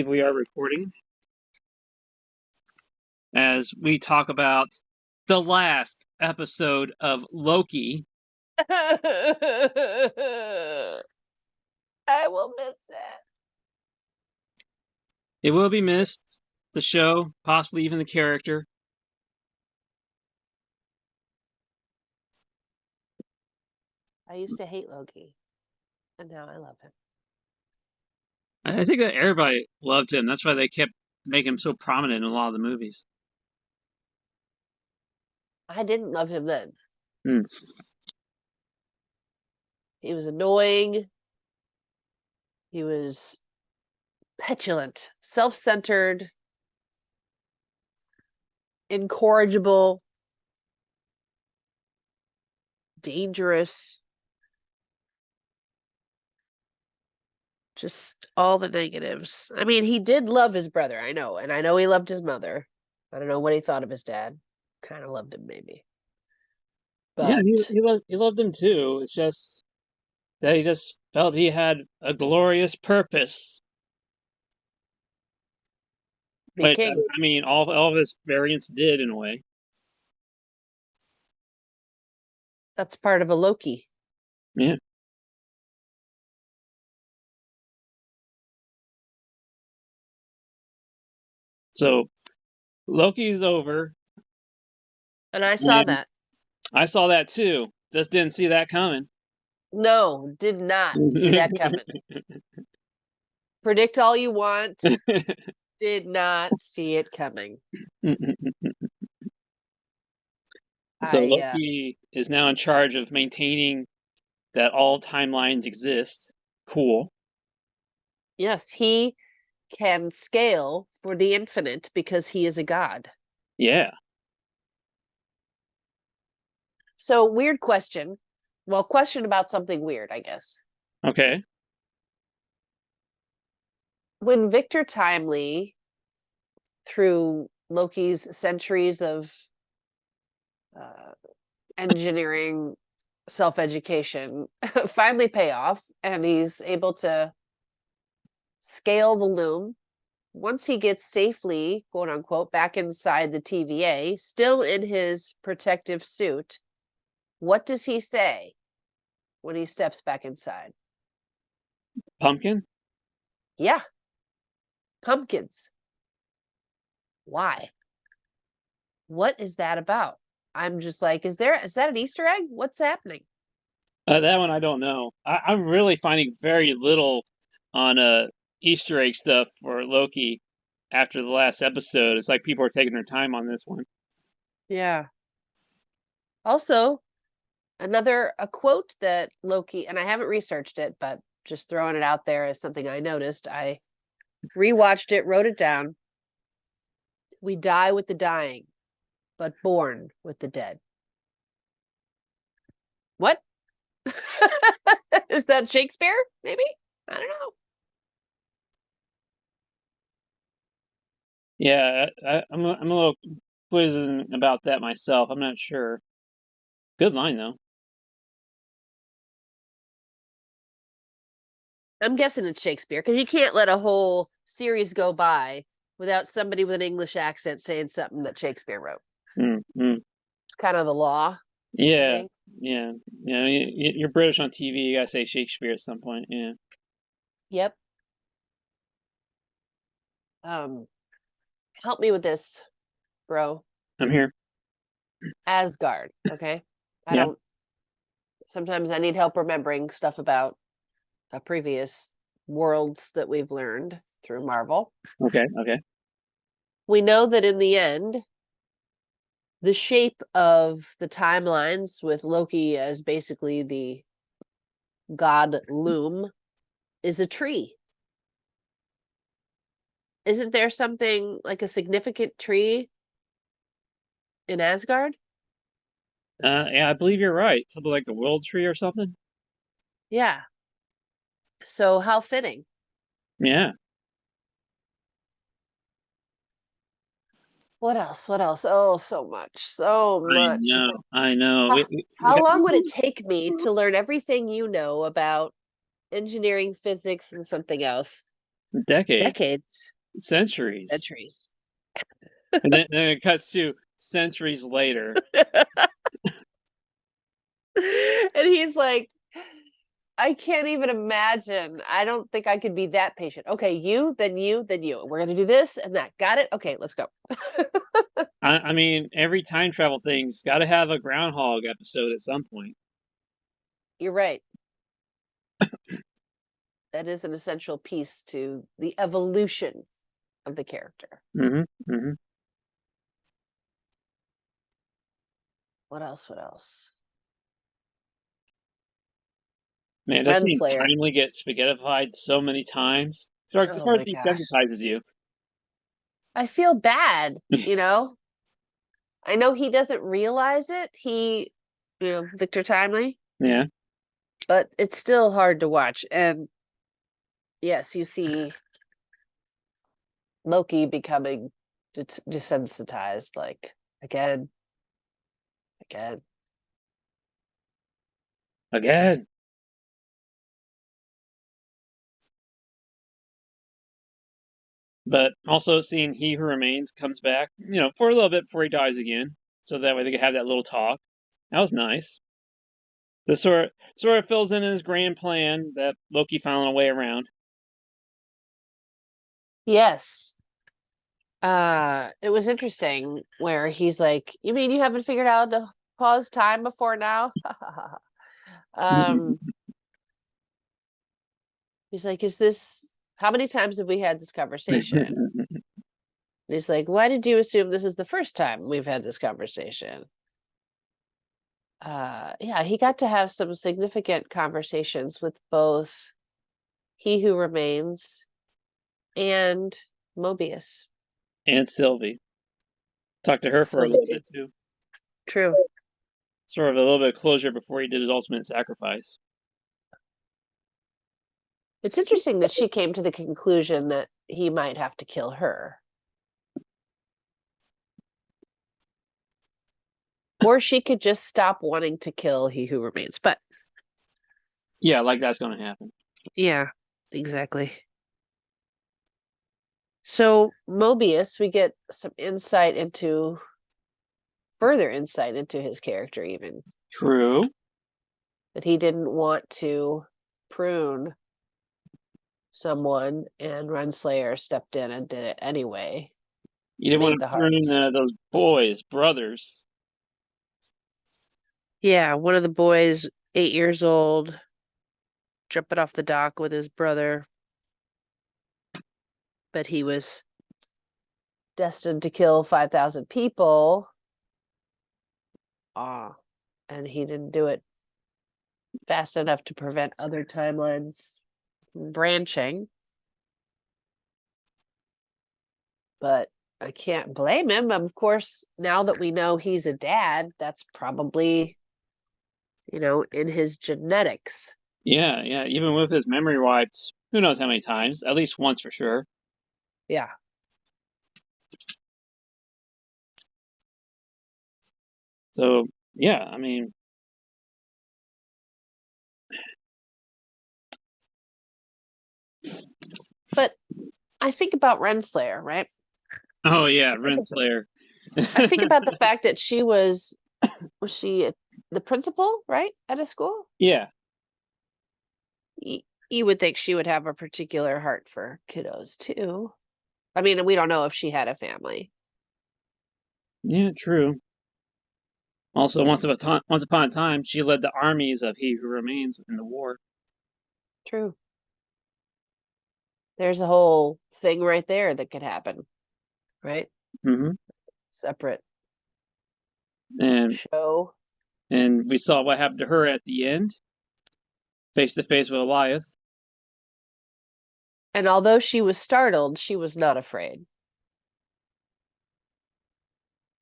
We are recording as we talk about the last episode of Loki. I will miss it. It will be missed, the show, possibly even the character. I used to hate Loki, and now I love him. I think that everybody loved him. That's why they kept making him so prominent in a lot of the movies. I didn't love him then. Hmm. He was annoying. He was petulant, self-centered, incorrigible, dangerous. Just all the negatives. I mean, he did love his brother, I know, and I know he loved his mother. I don't know what he thought of his dad. Kind of loved him, maybe. Yeah, But he loved him too. It's just that he just felt he had a glorious purpose. be Which, king. I mean, all of his variants did in a way. That's part of a Loki. Yeah. So Loki's over. And I saw And that. I saw that too. Just didn't see that coming. No, did not see that coming. Predict all you want. Did not see it coming. So I Loki is now in charge of maintaining that all timelines exist. Cool. yes, he can scale for the infinite because he is a god. Yeah. So, weird question. Well, question about something weird, I guess. Okay. When Victor Timely, through Loki's centuries of uh, engineering self-education, finally pay off, and he's able to scale the loom. Once he gets safely, quote unquote, back inside the TVA, still in his protective suit, what does he say when he steps back inside? Pumpkin? Yeah, pumpkins. Why? What is that about? I'm just like, is that an Easter egg? What's happening? That one I don't know. I'm really finding very little on Easter egg stuff for Loki after the last episode. It's like people are taking their time on this one. Yeah. Also, a quote that Loki, and I haven't researched it, but just throwing it out there as something I noticed. I rewatched it, wrote it down. We die with the dying, but born with the dead. What? Is that Shakespeare? Maybe? I don't know. Yeah, I'm a little quizzing about that myself. I'm not sure. Good line though. I'm guessing it's Shakespeare because you can't let a whole series go by without somebody with an English accent saying something that Shakespeare wrote. Mm. It's kind of the law, I Yeah, think. yeah. You know, you're British on TV. You gotta say Shakespeare at some point. Yeah. Yep. Help me with this, bro. I'm here. Asgard, okay? I Yeah. don't sometimes I need help remembering stuff about the previous worlds that we've learned through Marvel. Okay. Okay. We know that in the end, the shape of the timelines with Loki as basically the god loom is a tree. Isn't there something like a significant tree in Asgard? Yeah, I believe you're right. Something like the World Tree or something. Yeah. So how fitting. Yeah. What else? What else? Oh, so much. So I much. It's know. like, I know. how, how long would it take me to learn everything you know about engineering, physics, and something else Decades, decades, centuries. centuries. And then it cuts to centuries later. And he's like, I can't even imagine. I don't think I could be that patient. Okay, you, then you, then you. We're gonna do this and that. Got it? Okay, let's go. I mean, every time travel thing's got to have a groundhog episode at some point. You're right. That is an essential piece to the evolution of the character. Mm-hmm. Mm-hmm. What else? What else? Man, that scene Renslayer. finally get spaghettified so many times. It Oh sort of my gosh. desensitizes you. I feel bad, you know? I know he doesn't realize it. Victor Timely, Yeah. but it's still hard to watch. And yes, you see Loki becoming desensitized, like again, again. Again. But also seeing He Who Remains comes back, for a little bit before he dies again. So that way they can have that little talk. That was nice. This sort of fills in his grand plan that Loki found a way around. Yes. It was interesting where he's like, "You mean you haven't figured out to pause time before now?" um, he's like, "Is this how many times have we had this conversation?" And he's like, "Why did you assume this is the first time we've had this conversation?" Yeah, he got to have some significant conversations with both He Who Remains and Mobius. And Sylvie. Talked to her for a Sylvie little too. bit too. True. Sort of a little bit of closure before he did his ultimate sacrifice. It's interesting that she came to the conclusion that he might have to kill her. Or she could just stop wanting to kill He Who Remains. But Yeah, like that's going to happen. yeah, exactly. So Mobius, we get some further insight into his character, even True. that he didn't want to prune someone, and Renslayer stepped in and did it anyway. You didn't want Made to the hard ruin decision. those boys, brothers. Yeah, one of the boys, 8 years old, jumping off the dock with his brother, but he was destined to kill 5,000 people. And he didn't do it fast enough to prevent other timelines from branching. But I can't blame him. Of course, now that we know he's a dad, that's probably, in his genetics. Yeah, yeah. Even with his memory wiped, who knows how many times? At least once for sure. Yeah. So yeah, I mean, But I think about Renslayer, right? oh yeah, I think about, Renslayer. I think about the fact that was she the principal, right, at a school? Yeah, You would think she would have a particular heart for kiddos too. I mean, we don't know if she had a family. yeah, true. Also, once upon a time, she led the armies of He Who Remains in the war. True. There's a whole thing right there that could happen, right? Hmm. Separate And show. and we saw what happened to her at the end, face to face with Elias. And although she was startled, she was not afraid.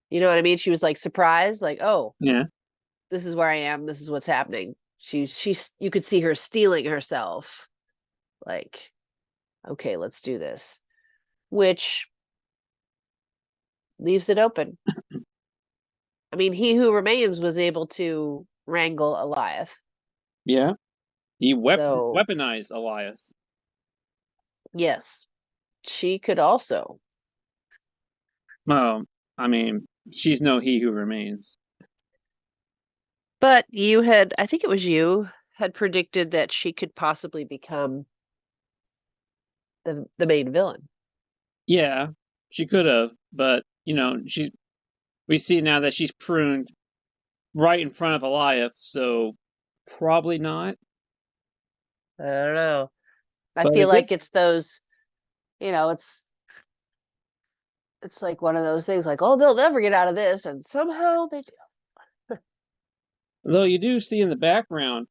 You know what I mean? She was like surprised, like, "Oh, Yeah, this is where I am. This is what's happening." She's you could see her steeling herself, like, "Okay, let's do this," which leaves it open. I mean, He Who Remains was able to wrangle Elias. yeah. He So weaponized Elias. Yes, she could also. Well, I mean, she's no He Who Remains. But you had, I think it was you, had predicted that she could possibly become the main villain. Yeah, she could have, but we see now that she's pruned right in front of Eliath, so probably not. I don't know. I But feel it could. like it's those, you know, it's like one of those things like, oh, they'll never get out of this, and somehow they do. Though you do see in the background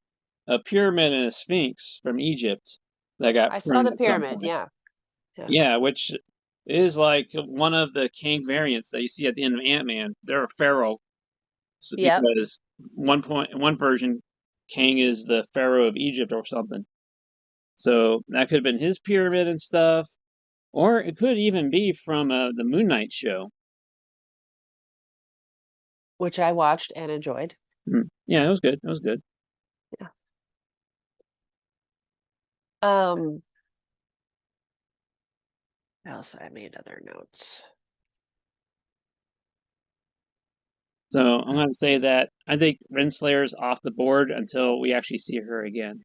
a pyramid and a sphinx from Egypt that got I saw pruned the at some pyramid, point. yeah. Yeah. Yeah, which is like one of the Kang variants that you see at the end of Ant-Man. They're a pharaoh Yep. because one version, Kang is the pharaoh of Egypt or something. So that could have been his pyramid and stuff, or it could even be from the Moon Knight show. Which I watched and enjoyed. Yeah, it was good. It was good. Yeah. Um, what else I made other notes. So I'm going to say that I think Renslayer's off the board until we actually see her again.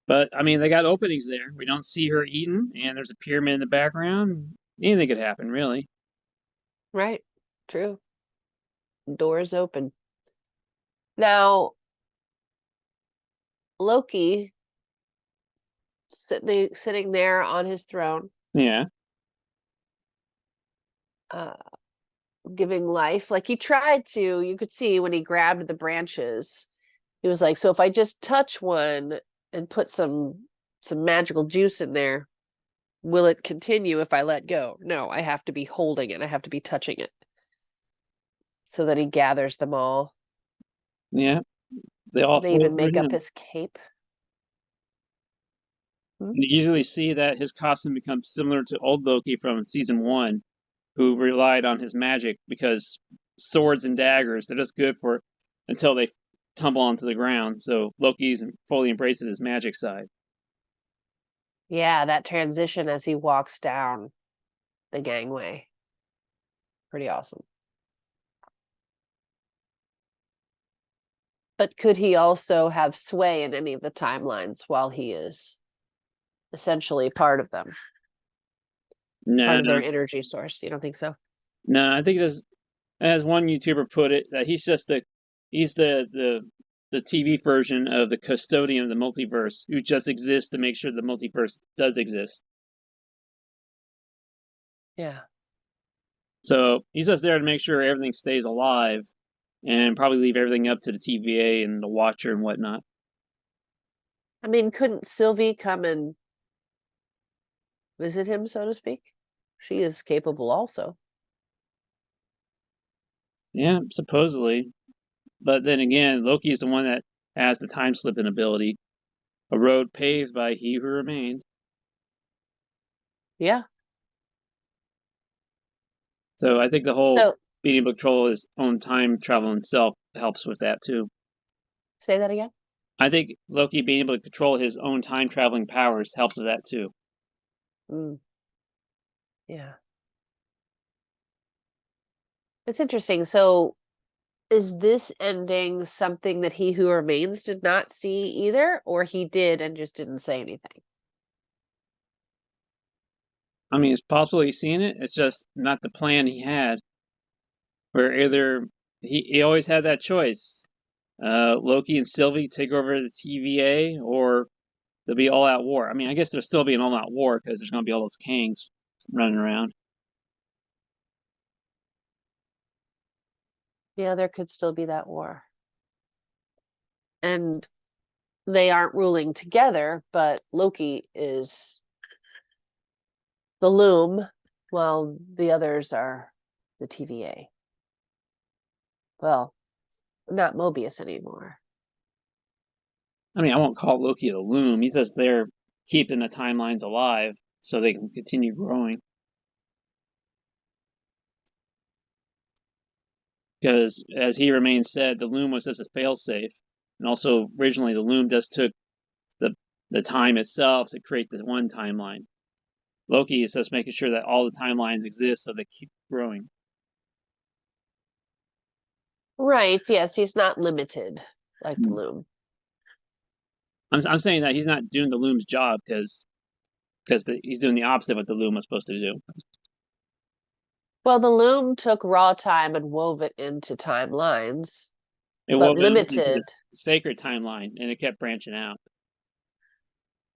But I mean, they got openings there. We don't see her eaten, and there's a pyramid in the background. Anything could happen, really. Right. True. Doors open. Now, Loki sitting there on his throne, Yeah, uh, giving life. Like he tried to, you could see when he grabbed the branches, he was like, so if I just touch one and put some magical juice in there, will it continue if I let go? No, I have to be holding it. I have to be touching it. So that he gathers them all. yeah. They all They flow even through make up him. his cape. Hmm? You usually see that his costume becomes similar to old Loki from season one, who relied on his magic because swords and daggers, they're just good for until they tumble onto the ground. So Loki's fully embraces his magic side. Yeah, that transition as he walks down the gangway. Pretty awesome. But could he also have sway in any of the timelines while he is essentially part of them, No, part of their energy source? You don't think so? no, I think it is, as one YouTuber put it, that he's the TV version of the custodian of the multiverse who just exists to make sure the multiverse does exist. Yeah. So he's just there to make sure everything stays alive and probably leave everything up to the TVA and the Watcher and whatnot. I mean, couldn't Sylvie come and visit him, so to speak? She is capable also. Yeah, supposedly. But then again, Loki's the one that has the time slipping ability. A road paved by he who remained. Yeah. So I think the whole So being able to control his own time travel himself helps with that too. say that again. I think Loki being able to control his own time traveling powers helps with that too. Mm, yeah. It's interesting. So is this ending something that He Who Remains did not see either, or he did and just didn't say anything? I mean, it's possible he's seen it. It's just not the plan he had. Where either he always had that choice. Loki and Sylvie take over the TVA, or there'll be all out war. I mean, I guess there'll still be an all out war because there's going to be all those Kangs running around. Yeah, there could still be that war. And they aren't ruling together, but Loki is the loom while the others are the TVA. Well, not Mobius anymore. I mean, I won't call Loki the loom. He's just there keeping the timelines alive so they can continue growing. Because, as he remains said, the loom was just a failsafe. And also, originally, the loom just took the the time itself to create the one timeline. Loki is just making sure that all the timelines exist so they keep growing. Right, yes, he's not limited like the loom. I'm saying that he's not doing the loom's job because he's doing the opposite of what the loom was supposed to do. Well, the loom took raw time and wove it into timelines, It but wove it into limited. this sacred timeline, and it kept branching out.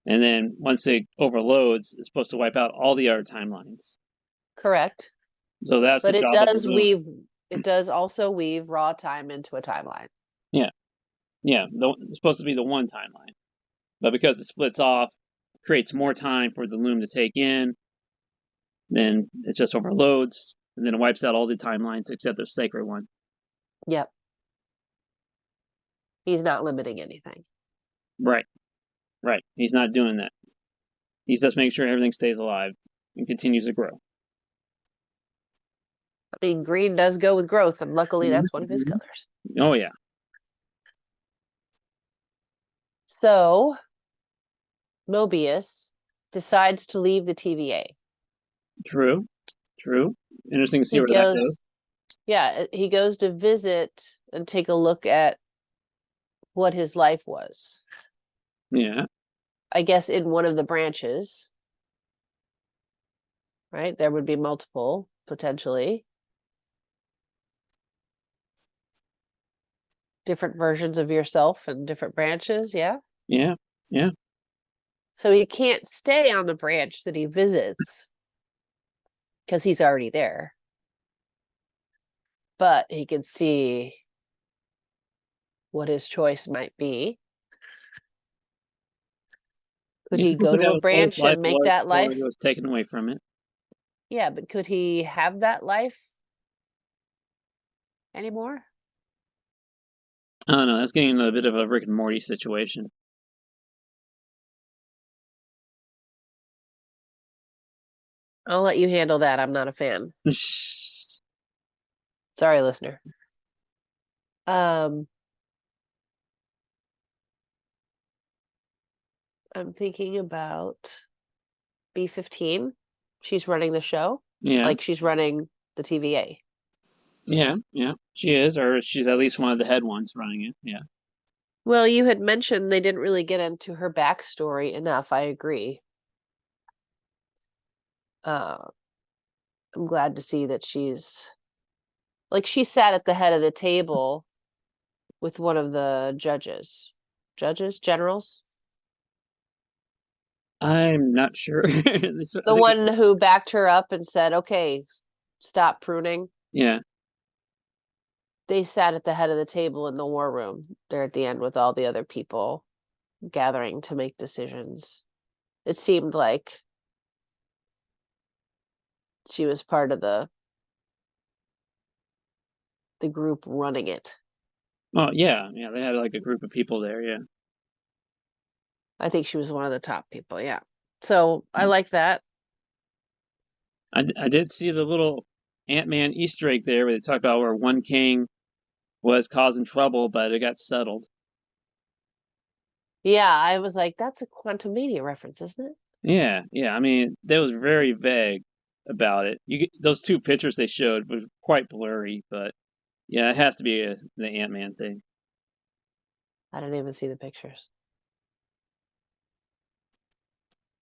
And then once it overloads, it's supposed to wipe out all the other timelines. Correct. So that's the But it job of the does loom. it does also weave raw time into a timeline. Yeah, it's supposed to be the one timeline, but because it splits off, it creates more time for the loom to take in. Then it just overloads, and then it wipes out all the timelines except the sacred one. Yep. He's not limiting anything. Right. He's not doing that. He's just making sure everything stays alive and continues to grow. I mean, green does go with growth, and luckily that's one of his colors. Oh yeah. So, Mobius decides to leave the TVA. True. Interesting to see He where that goes. goes, yeah, he goes to visit and take a look at what his life was. Yeah. I guess in one of the branches, right? There would be multiple, potentially. Different versions of yourself and different branches, yeah? Yeah. So he can't stay on the branch that he visits because he's already there. But he can see what his choice might be. Could he go to a What his branch life and make was that before life? it was taken away from it. Yeah, but could he have that life anymore? I don't know. That's getting a bit of a Rick and Morty situation. I'll let you handle that. I'm not a fan. Sorry, listener. I'm thinking about B15. She's running the show. Yeah. Like she's running the TVA. Yeah. She is, or she's at least one of the head ones running it. Yeah. Well, you had mentioned they didn't really get into her backstory enough. I agree. I'm glad to see that she's like she sat at the head of the table with one of the judges. Generals? I'm not sure. The one who backed her up and said, "Okay, stop pruning." Yeah. They sat at the head of the table in the war room there at the end with all the other people gathering to make decisions. It seemed like she was part of the group running it. Oh yeah. They had like a group of people there. Yeah. I think she was one of the top people, yeah. So I like that. I did see the little Ant-Man Easter egg there where they talked about where one king was causing trouble, but it got settled. Yeah, I was like, that's a Quantum Mania reference, isn't it? Yeah. I mean, that was very vague about it. Those two pictures they showed was quite blurry, but yeah, it has to be the Ant-Man thing. I didn't even see the pictures.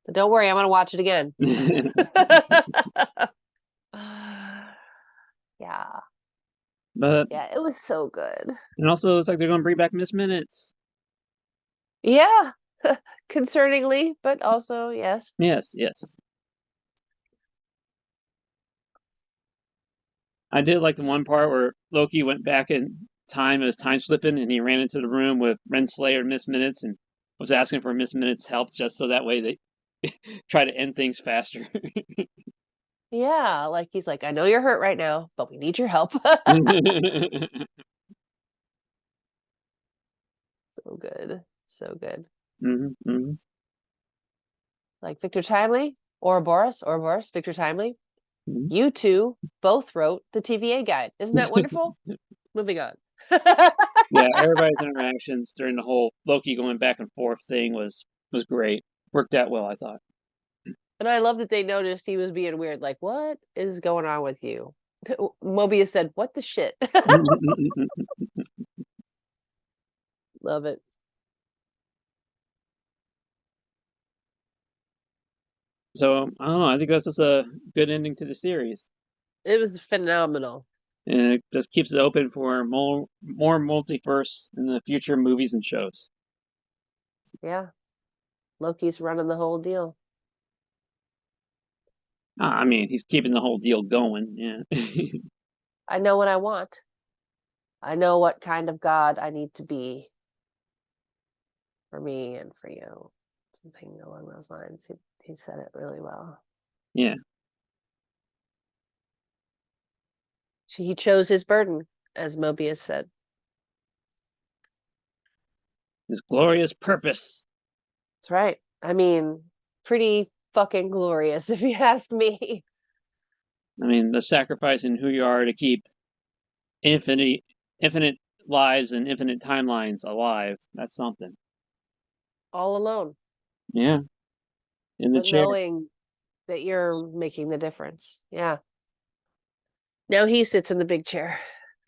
But don't worry, I'm gonna watch it again. Yeah. But Yeah, it was so good. and also, it's like they're going to bring back Miss Minutes. Yeah. Concerningly, but also, yes. Yes. I did like the one part where Loki went back in time, it was time slipping, and he ran into the room with Renslayer and Miss Minutes and was asking for Miss Minutes' help just so that way they try to end things faster. Yeah, like he's like, I know you're hurt right now, but we need your help. So good. So good. hmm Like Victor Timely, Ouroboros, Victor Timely. hmm You two both wrote the TVA guide. Isn't that wonderful? Moving on. Yeah, everybody's interactions during the whole Loki going back and forth thing was was great. Worked out well, I thought. And I love that they noticed he was being weird. Like, what is going on with you? Mobius said, "What the shit?" Love it. So I don't know. I think that's just a good ending to the series, It was phenomenal. and it just keeps it open for more multiverse in the future movies and shows. Yeah. Loki's running the whole deal. I mean, he's keeping the whole deal going. Yeah. I know what I want. I know what kind of God I need to be for me and for you. Something along those lines. He said it really well. Yeah. He chose his burden, as Mobius said. His glorious purpose. That's right. I mean, pretty fucking glorious, if you ask me. I mean, the sacrificing who you are to keep infinite lives and infinite timelines alive. That's something. All alone, Yeah. In the but chair. knowing that you're making the difference. Yeah. Now he sits in the big chair.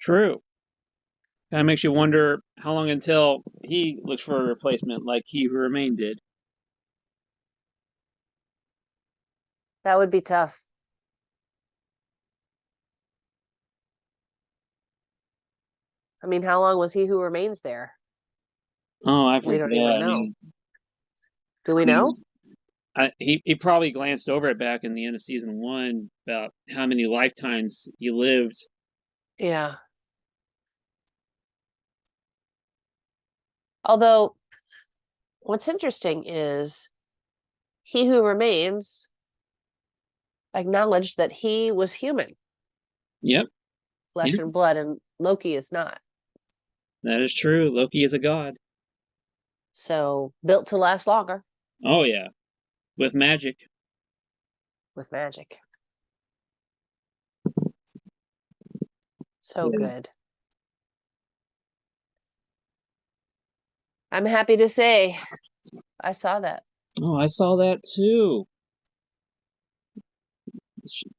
True. Kind of makes you wonder how long until he looks for a replacement like He Who Remained did. That would be tough. I mean, how long was He Who Remains there? Oh, I We forget. don't even I know. mean, Do we know? he probably glanced over it back in the end of season 1 about how many lifetimes he lived. Yeah. Although, what's interesting is He Who Remains acknowledged that he was human, Yep. flesh Yep. and blood, and Loki is not. That is true. Loki is a god. So, built to last longer Oh yeah, with magic. with magic. So Yeah. good. I'm happy to say I saw that. Oh, I saw that too.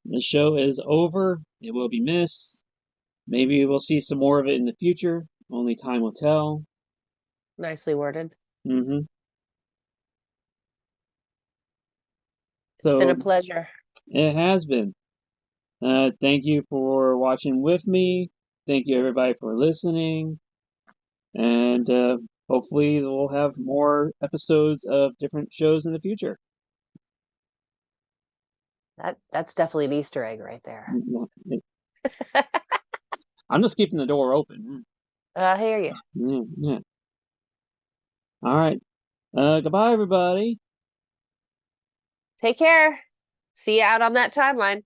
The show is over. It will be missed. Maybe we'll see some more of it in the future. Only time will tell. Nicely worded. Hmm. It's been a So pleasure. it has been. Thank you for watching with me. Thank you everybody for listening. And hopefully we'll have more episodes of different shows in the future. That's definitely an Easter egg right there. I'm just keeping the door open. I hear you. Yeah, yeah. All right. Goodbye, everybody. Take care. See you out on that timeline.